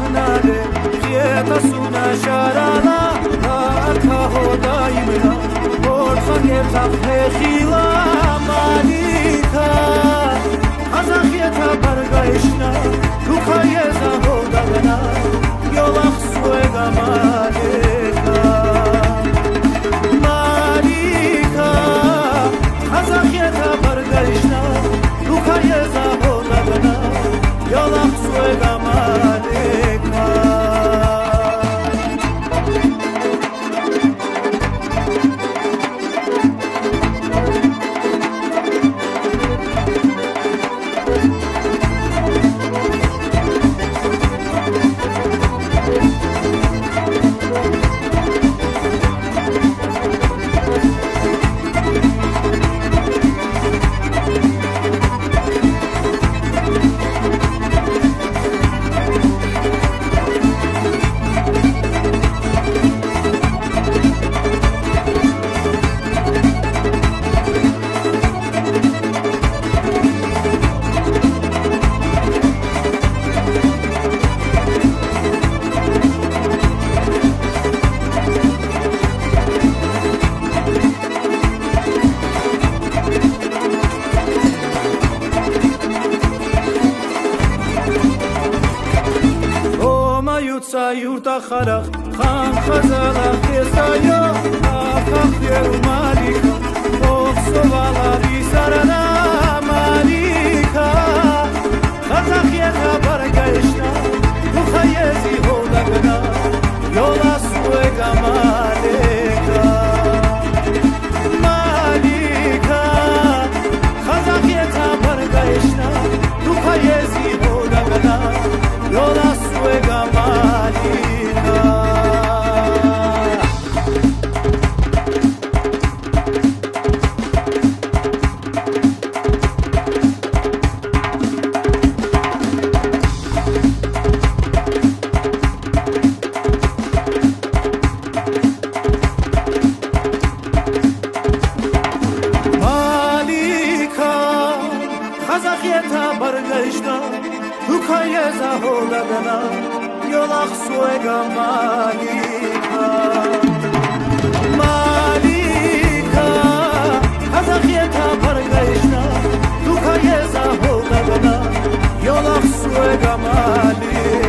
ناله خیتا سونا شارالا تا هدای منا اور خنگ تفه خیلا مالیکا خزخیتا برگایشنا تو کای زهو دگنا یولخ سوگا مالیکا مالیکا خزخیتا برگایشنا تو کای زهو دگنا یولخ سوگا مالیکا Yurta xaraq xan xazala xesayo afaqir malika oxsovala bisarana malika xazaxieta bargayshna tu khayezi hodagana yola suega malika malika xazaxieta bargayshna tu khayezi hodagana yola suega خزخیتا برگشتا تو کای زهو دگنا یولخ سوگا مالیکا مالیکا خزخیتا برگشتا تو کای زهو دگنا یولخ سوگا مالیکا